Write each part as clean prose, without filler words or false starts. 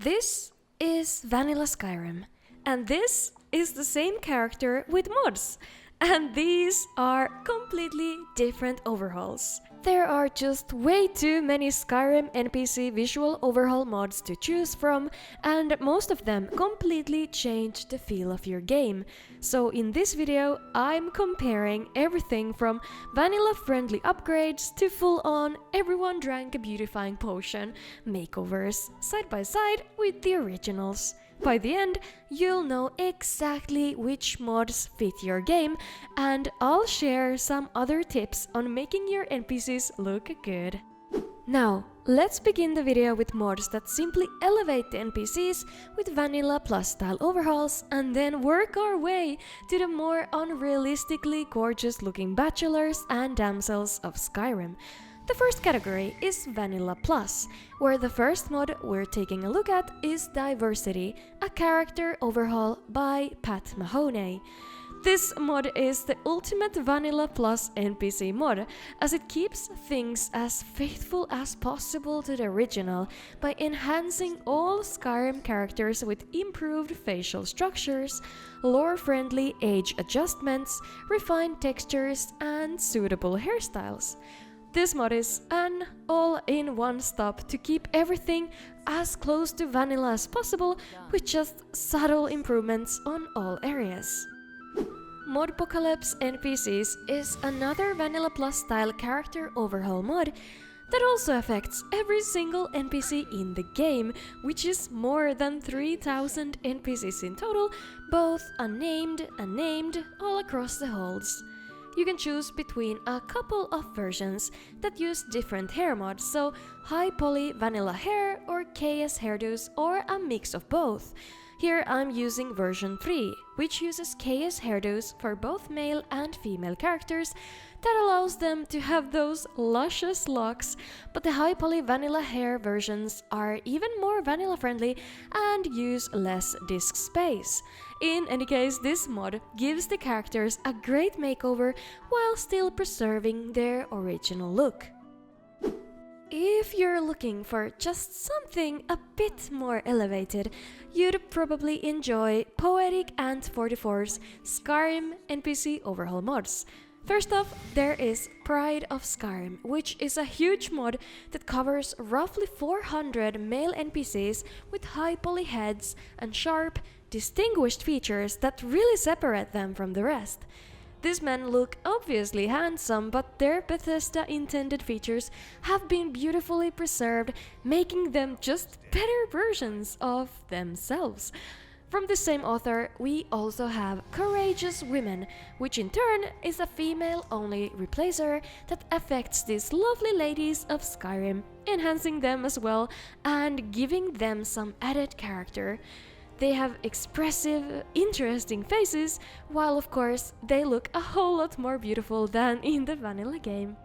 This is Vanilla Skyrim, and this is the same character with mods. And these are completely different overhauls. There are just way too many Skyrim NPC visual overhaul mods to choose from, and most of them completely change the feel of your game. So in this video, I'm comparing everything from vanilla-friendly upgrades to full-on everyone drank a beautifying potion makeovers, side by side with the originals. By the end, you'll know exactly which mods fit your game, and I'll share some other tips on making your NPCs look good. Now, let's begin the video with mods that simply elevate the NPCs with vanilla plus style overhauls, and then work our way to the more unrealistically gorgeous looking bachelors and damsels of Skyrim. The first category is Vanilla Plus, where the first mod we're taking a look at is Diversity, a character overhaul by Pat Mahoney. This mod is the ultimate Vanilla Plus NPC mod, as it keeps things as faithful as possible to the original by enhancing all Skyrim characters with improved facial structures, lore-friendly age adjustments, refined textures, and suitable hairstyles. This mod is an all-in-one stop to keep everything as close to vanilla as possible, with just subtle improvements on all areas. Modpocalypse NPCs is another Vanilla Plus style character overhaul mod that also affects every single NPC in the game, which is more than 3,000 NPCs in total, both unnamed and named, all across the holds. You can choose between a couple of versions that use different hair mods, so high poly vanilla hair or KS hairdos, or a mix of both. Here I'm using version 3, which uses KS hairdos for both male and female characters that allows them to have those luscious locks, but the high poly vanilla hair versions are even more vanilla friendly and use less disk space. In any case, this mod gives the characters a great makeover while still preserving their original look. If you're looking for just something a bit more elevated, you'd probably enjoy Poetic Ant 44's Skyrim NPC Overhaul mods. First off, there is Pride of Skyrim, which is a huge mod that covers roughly 400 male NPCs with high poly heads and sharp, distinguished features that really separate them from the rest. These men look obviously handsome, but their Bethesda-intended features have been beautifully preserved, making them just better versions of themselves. From the same author, we also have Courageous Women, which in turn is a female-only replacer that affects these lovely ladies of Skyrim, enhancing them as well and giving them some added character. They have expressive, interesting faces, while of course they look a whole lot more beautiful than in the vanilla game.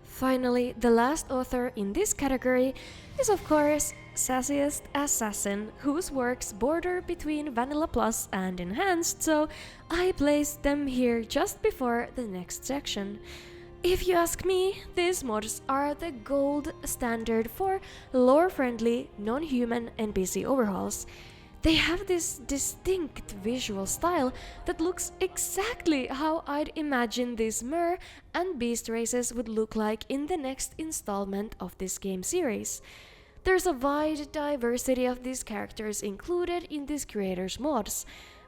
Finally, the last author in this category is of course SassiestAssassin, whose works border between Vanilla Plus and Enhanced, so I placed them here just before the next section. If you ask me, these mods are the gold standard for lore-friendly, non-human NPC overhauls. They have this distinct visual style that looks exactly how I'd imagine these mer and beast races would look like in the next installment of this game series. There's a wide diversity of these characters included in these creators' mods.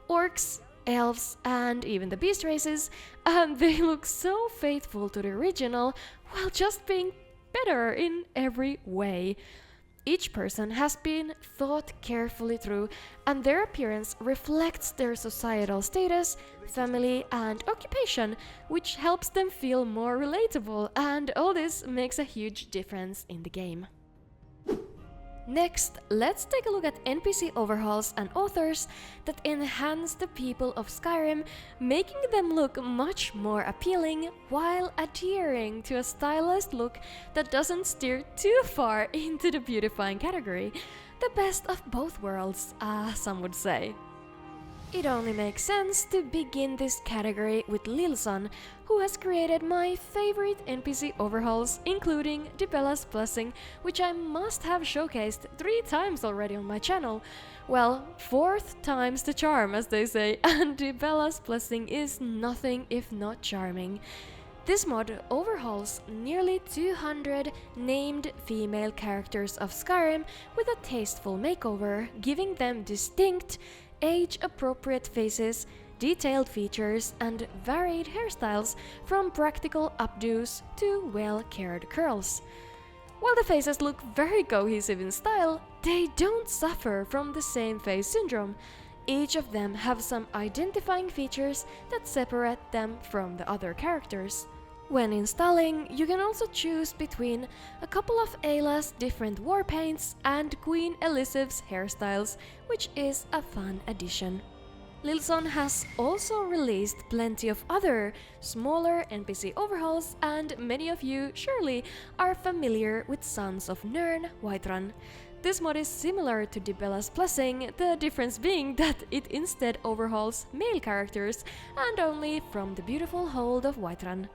Orcs, elves, and even the beast races, and they look so faithful to the original while just being better in every way. Each person has been thought carefully through, and their appearance reflects their societal status, family, and occupation, which helps them feel more relatable, and all this makes a huge difference in the game. Next, let's take a look at NPC overhauls and authors that enhance the people of Skyrim, making them look much more appealing while adhering to a stylized look that doesn't steer too far into the beautifying category. The best of both worlds, some would say. It only makes sense to begin this category with Lilson, who has created my favorite NPC overhauls, including Dibella's Blessing, which I must have showcased 3 times already on my channel. Well, 4th time's the charm, as they say, and Dibella's Blessing is nothing if not charming. This mod overhauls nearly 200 named female characters of Skyrim with a tasteful makeover, giving them distinct, age-appropriate faces, detailed features, and varied hairstyles, from practical updos to well-cared curls. While the faces look very cohesive in style, they don't suffer from the same face syndrome. Each of them have some identifying features that separate them from the other characters. When installing, you can also choose between a couple of Ayla's different war paints and Queen Elizabeth's hairstyles, which is a fun addition. Lilson has also released plenty of other, smaller NPC overhauls, and many of you surely are familiar with Sons of Nirn Whiterun. This mod is similar to Dibella's Blessing, the difference being that it instead overhauls male characters, and only from the beautiful hold of Whiterun.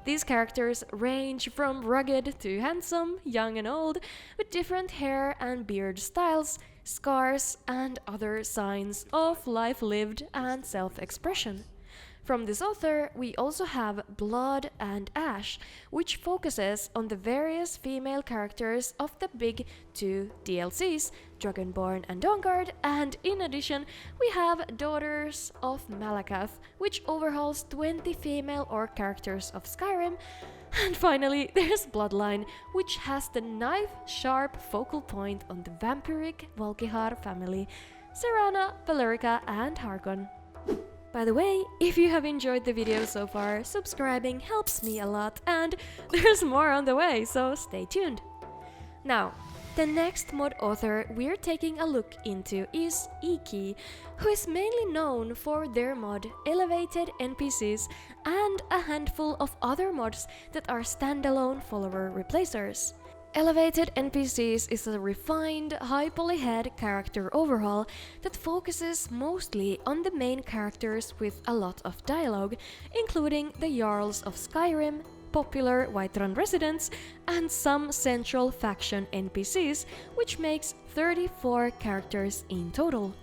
These characters range from rugged to handsome, young and old, with different hair and beard styles, scars, and other signs of life lived and self-expression. From this author, we also have Blood and Ash, which focuses on the various female characters of the big 2 DLCs, Dragonborn and Dawnguard, and in addition, we have Daughters of Malakath, which overhauls 20 female orc characters of Skyrim. And finally, there's Bloodline, which has the knife-sharp focal point on the vampiric Volkihar family, Serana, Valerica, and Harkon. By the way, if you have enjoyed the video so far, subscribing helps me a lot, and there's more on the way, so stay tuned. Now, the next mod author we're taking a look into is eeekie, who is mainly known for their mod Elevated NPCs and a handful of other mods that are standalone follower replacers. Elevated NPCs is a refined, high polyhead character overhaul that focuses mostly on the main characters with a lot of dialogue, including the Jarls of Skyrim, popular Whiterun residents, and some central faction NPCs, which makes 34 characters in total.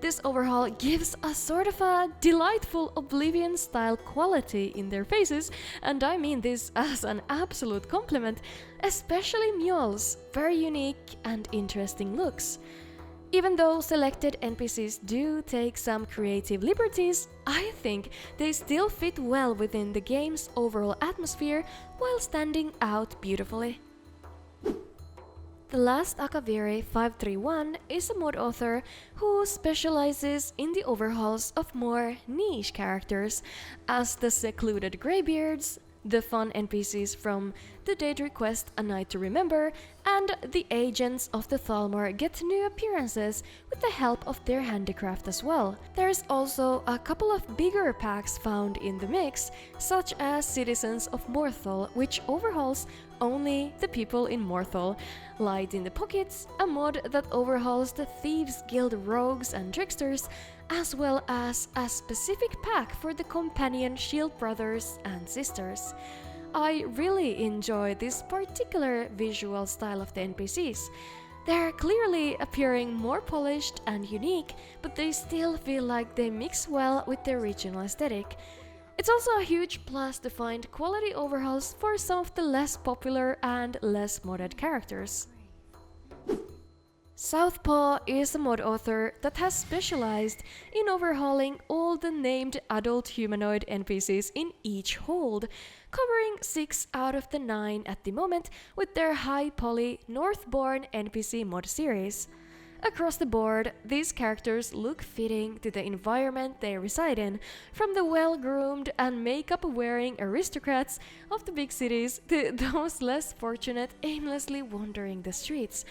This overhaul gives a sort of a delightful Oblivion-style quality in their faces, and I mean this as an absolute compliment, especially Mjol's very unique and interesting looks. Even though selected NPCs do take some creative liberties, I think they still fit well within the game's overall atmosphere while standing out beautifully. The Last Akaviri 531 is a mod author who specializes in the overhauls of more niche characters, as the secluded Greybeards, the fun NPCs from the Daedric quest A Night to Remember, and the agents of the Thalmor get new appearances with the help of their handicraft as well. There's also a couple of bigger packs found in the mix, such as Citizens of Morthal, which overhauls only the people in Morthal, Light in the Pockets, a mod that overhauls the Thieves Guild rogues and tricksters, as well as a specific pack for the companion Shield brothers and sisters. I really enjoy this particular visual style of the NPCs. They're clearly appearing more polished and unique, but they still feel like they mix well with the original aesthetic. It's also a huge plus to find quality overhauls for some of the less popular and less modded characters. Southpawe is a mod author that has specialized in overhauling all the named adult humanoid NPCs in each hold, covering 6 out of the 9 at the moment with their high poly Northbourne NPC mod series. Across the board, these characters look fitting to the environment they reside in, from the well-groomed and makeup-wearing aristocrats of the big cities to those less fortunate aimlessly wandering the streets.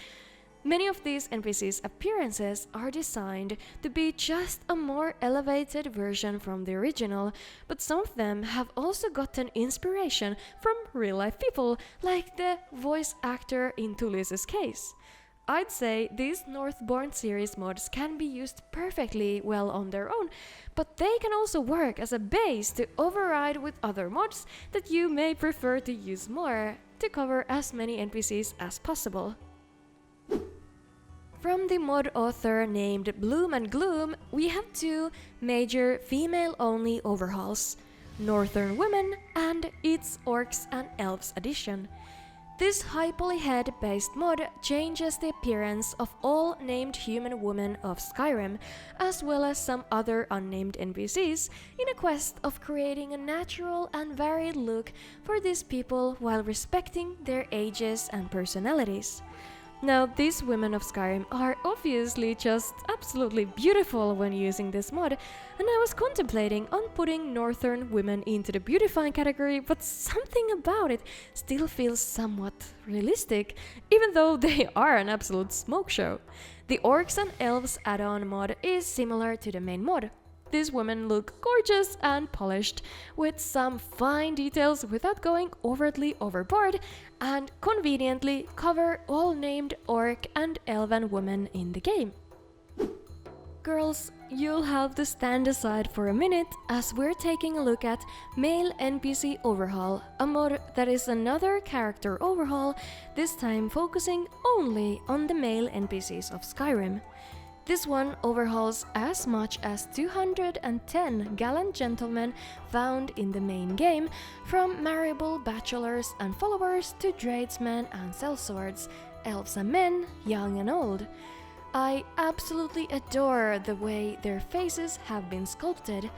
Many of these NPCs' appearances are designed to be just a more elevated version from the original, but some of them have also gotten inspiration from real-life people, like the voice actor in Tullius's case. I'd say these Northbourne series mods can be used perfectly well on their own, but they can also work as a base to override with other mods that you may prefer to use more to cover as many NPCs as possible. From the mod author named BloomAndGloom, we have two major female-only overhauls, Northern Women and its Orcs and Elves edition. This high polyhead based mod changes the appearance of all named human women of Skyrim, as well as some other unnamed NPCs, in a quest of creating a natural and varied look for these people while respecting their ages and personalities. Now, these women of Skyrim are obviously just absolutely beautiful when using this mod, and I was contemplating on putting Northern women into the beautifying category, but something about it still feels somewhat realistic, even though they are an absolute smoke show. The Orcs and Elves add-on mod is similar to the main mod. These women look gorgeous and polished, with some fine details without going overtly overboard, and conveniently cover all named Orc and Elven women in the game. Girls, you'll have to stand aside for a minute as we're taking a look at Male NPC Overhaul, a mod that is another character overhaul, this time focusing only on the male NPCs of Skyrim. This one overhauls as much as 210 gallant gentlemen found in the main game, from marriable bachelors and followers to tradesmen and sellswords, elves and men, young and old. I absolutely adore the way their faces have been sculpted.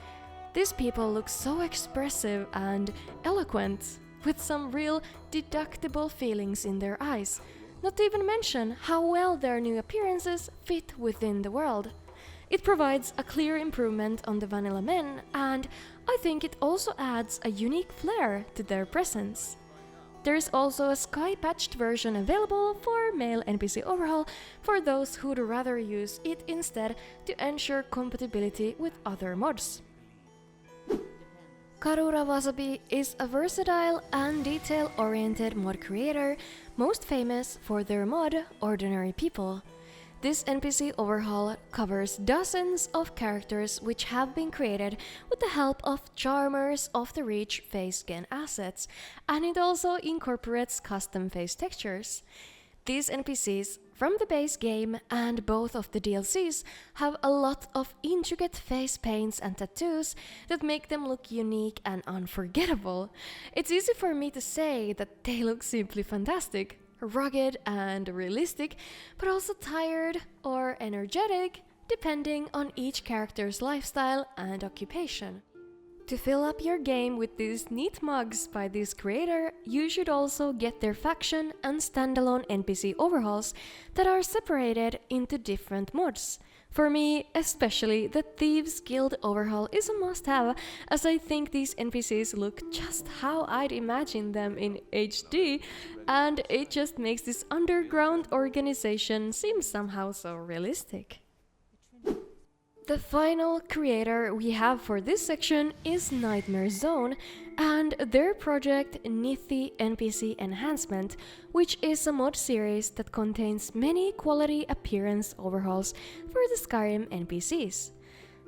These people look so expressive and eloquent, with some real deductible feelings in their eyes. Not to even mention how well their new appearances fit within the world. It provides a clear improvement on the vanilla men, and I think it also adds a unique flair to their presence. There is also a sky-patched version available for Male NPC Overhaul for those who'd rather use it instead to ensure compatibility with other mods. Karurawasabi is a versatile and detail-oriented mod creator, most famous for their mod Ordinary People. This NPC overhaul covers dozens of characters which have been created with the help of Charmer's off-the-reach face scan assets, and it also incorporates custom face textures. These NPCs from the base game and both of the DLCs have a lot of intricate face paints and tattoos that make them look unique and unforgettable. It's easy for me to say that they look simply fantastic, rugged and realistic, but also tired or energetic, depending on each character's lifestyle and occupation. To fill up your game with these neat mugs by this creator, you should also get their faction and standalone NPC overhauls that are separated into different mods. For me, especially, the Thieves Guild overhaul is a must-have, as I think these NPCs look just how I'd imagine them in HD, and it just makes this underground organization seem somehow so realistic. The final creator we have for this section is Nightmarezone and their project NITHI NPC Enhancement, which is a mod series that contains many quality appearance overhauls for the Skyrim NPCs.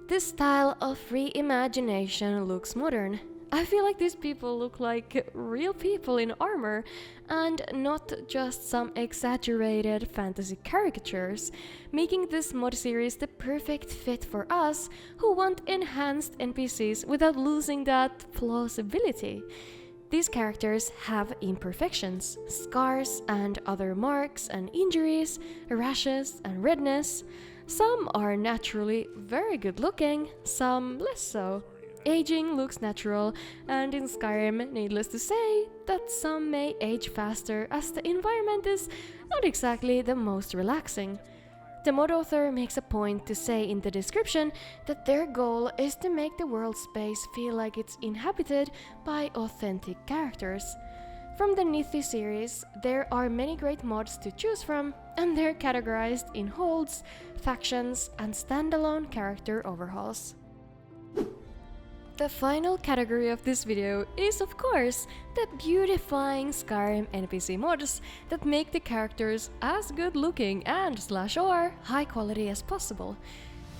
This style of reimagination looks modern. I feel like these people look like real people in armor and not just some exaggerated fantasy caricatures, making this mod series the perfect fit for us who want enhanced NPCs without losing that plausibility. These characters have imperfections, scars and other marks and injuries, rashes and redness. Some are naturally very good looking, some less so. Aging looks natural, and in Skyrim, needless to say, that some may age faster as the environment is not exactly the most relaxing. The mod author makes a point to say in the description that their goal is to make the world space feel like it's inhabited by authentic characters. From the NITHI series, there are many great mods to choose from, and they're categorized in holds, factions, and standalone character overhauls. The final category of this video is, of course, the beautifying Skyrim NPC mods that make the characters as good looking and /or high quality as possible.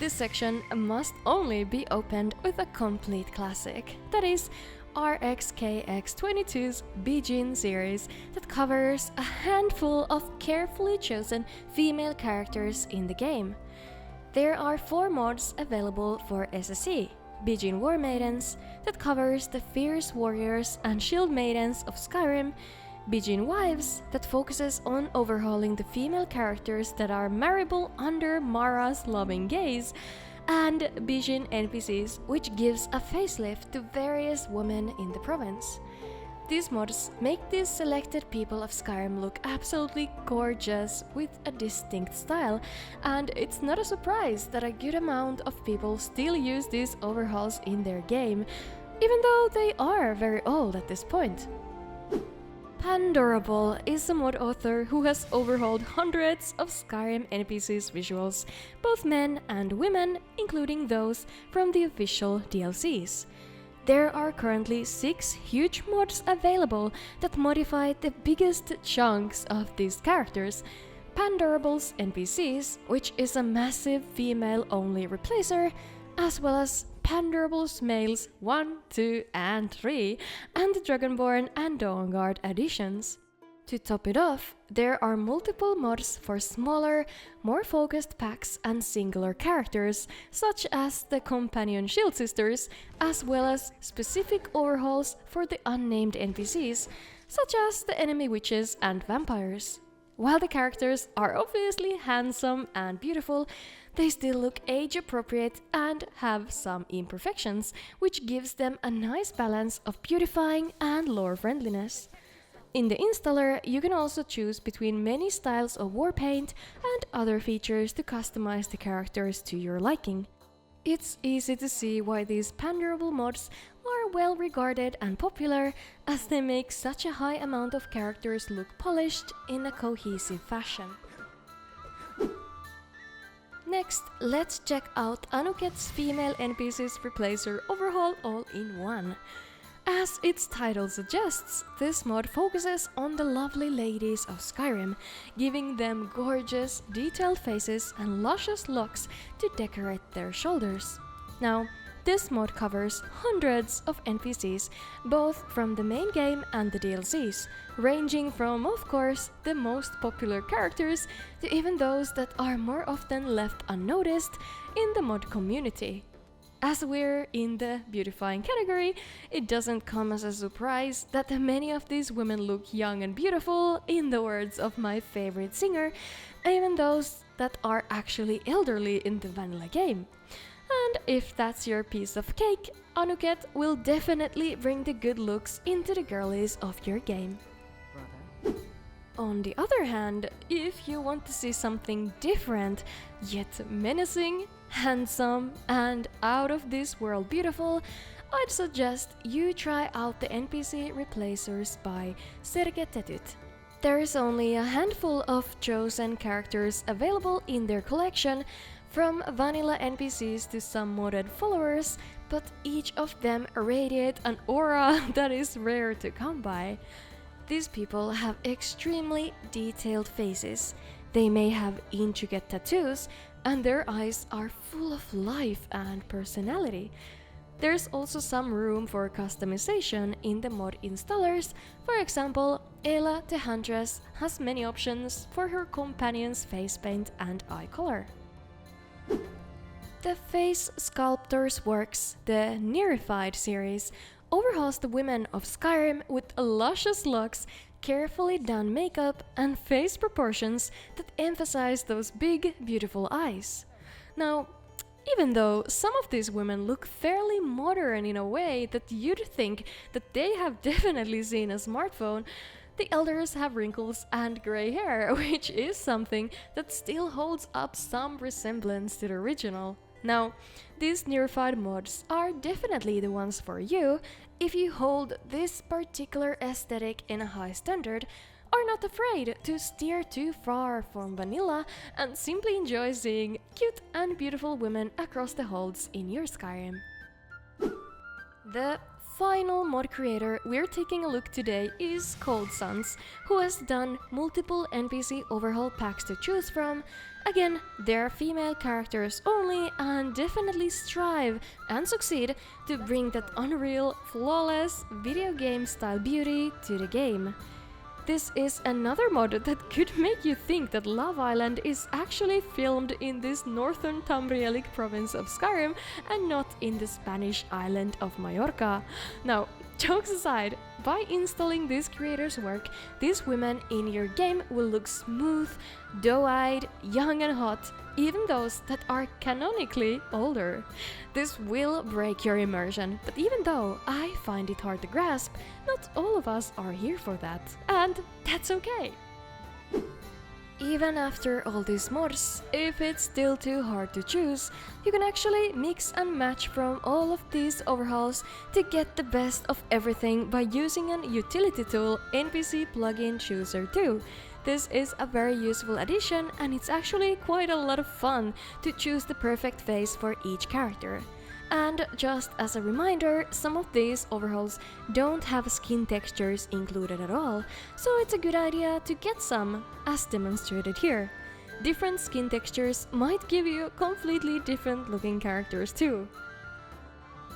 This section must only be opened with a complete classic, that is RxKX22's Bijin series that covers a handful of carefully chosen female characters in the game. There are 4 mods available for SSE. Bijin War Maidens, that covers the fierce warriors and shield maidens of Skyrim, Bijin Wives, that focuses on overhauling the female characters that are marriable under Mara's loving gaze, and Bijin NPCs, which gives a facelift to various women in the province. These mods make these selected people of Skyrim look absolutely gorgeous with a distinct style, and it's not a surprise that a good amount of people still use these overhauls in their game, even though they are very old at this point. Pandorable is a mod author who has overhauled hundreds of Skyrim NPCs visuals, both men and women, including those from the official DLCs. There are currently 6 huge mods available that modify the biggest chunks of these characters. Pandorable's NPCs, which is a massive female-only replacer, as well as Pandorable's males 1, 2, and 3, and the Dragonborn and Dawnguard additions. To top it off, there are multiple mods for smaller, more focused packs and singular characters, such as the Companion Shield Sisters, as well as specific overhauls for the unnamed NPCs, such as the enemy witches and vampires. While the characters are obviously handsome and beautiful, they still look age-appropriate and have some imperfections, which gives them a nice balance of beautifying and lore-friendliness. In the installer, you can also choose between many styles of war paint and other features to customize the characters to your liking. It's easy to see why these Pandorable mods are well regarded and popular, as they make such a high amount of characters look polished in a cohesive fashion. Next, let's check out Anuketh's female NPCs replacer overhaul all-in-one. As its title suggests, this mod focuses on the lovely ladies of Skyrim, giving them gorgeous, detailed faces and luscious locks to decorate their shoulders. Now, this mod covers hundreds of NPCs, both from the main game and the DLCs, ranging from, of course, the most popular characters to even those that are more often left unnoticed in the mod community. As we're in the beautifying category, it doesn't come as a surprise that many of these women look young and beautiful, in the words of my favorite singer, even those that are actually elderly in the vanilla game. And if that's your piece of cake, Anuketh will definitely bring the good looks into the girlies of your game. On the other hand, if you want to see something different, yet menacing, handsome, and out of this world beautiful, I'd suggest you try out the NPC replacers by serkethetyt. There is only a handful of chosen characters available in their collection, from vanilla NPCs to some modded followers, but each of them radiate an aura that is rare to come by. These people have extremely detailed faces. They may have intricate tattoos, and their eyes are full of life and personality. There's also some room for customization in the mod installers. For example, Ela the Huntress has many options for her companion's face paint and eye color. The TheFaceSculptor's works, the Nyrified series, overhauls the women of Skyrim with luscious locks, carefully done makeup, and face proportions that emphasize those big, beautiful eyes. Now, even though some of these women look fairly modern in a way that you'd think that they have definitely seen a smartphone, the elders have wrinkles and grey hair, which is something that still holds up some resemblance to the original. Now, these Nyrified mods are definitely the ones for you if you hold this particular aesthetic in a high standard, are not afraid to steer too far from vanilla, and simply enjoy seeing cute and beautiful women across the holds in your Skyrim. The final mod creator we're taking a look today is ColdSun, who has done multiple NPC overhaul packs to choose from. Again, they're female characters only and definitely strive and succeed to bring that unreal, flawless video game style beauty to the game. This is another mod that could make you think that Love Island is actually filmed in this northern Tamrielic province of Skyrim and not in the Spanish island of Mallorca. Now, jokes aside, by installing this creator's work, these women in your game will look smooth, doe-eyed, young and hot, even those that are canonically older. This will break your immersion, but even though I find it hard to grasp, not all of us are here for that, and that's okay. Even after all these mods, if it's still too hard to choose, you can actually mix and match from all of these overhauls to get the best of everything by using an utility tool, NPC Plugin Chooser 2. This is a very useful addition and it's actually quite a lot of fun to choose the perfect face for each character. And just as a reminder, some of these overhauls don't have skin textures included at all, so it's a good idea to get some, as demonstrated here. Different skin textures might give you completely different looking characters too.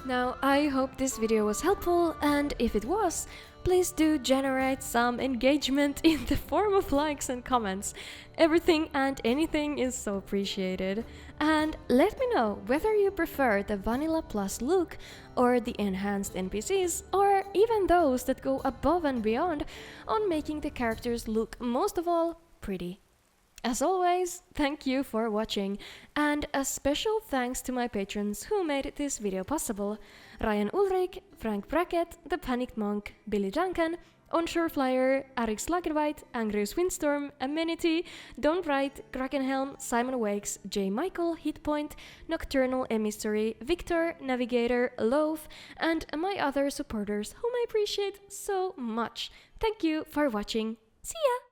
Now, I hope this video was helpful, and if it was, please do generate some engagement in the form of likes and comments. Everything and anything is so appreciated. And let me know whether you prefer the Vanilla Plus look or the enhanced NPCs, or even those that go above and beyond on making the characters look, most of all, pretty. As always, thank you for watching, and a special thanks to my patrons who made this video possible: Ryan Ulrich, Frank Brackett, The Panicked Monk, Billy Duncan, Onshore Flyer, Arix Lagerweit, Angrius Windstorm, Amenity, Don't Write, Krakenhelm, Simon Wakes, J. Michael, Hitpoint, Nocturnal Emissary, Victor, Navigator, Loaf, and my other supporters whom I appreciate so much. Thank you for watching. See ya!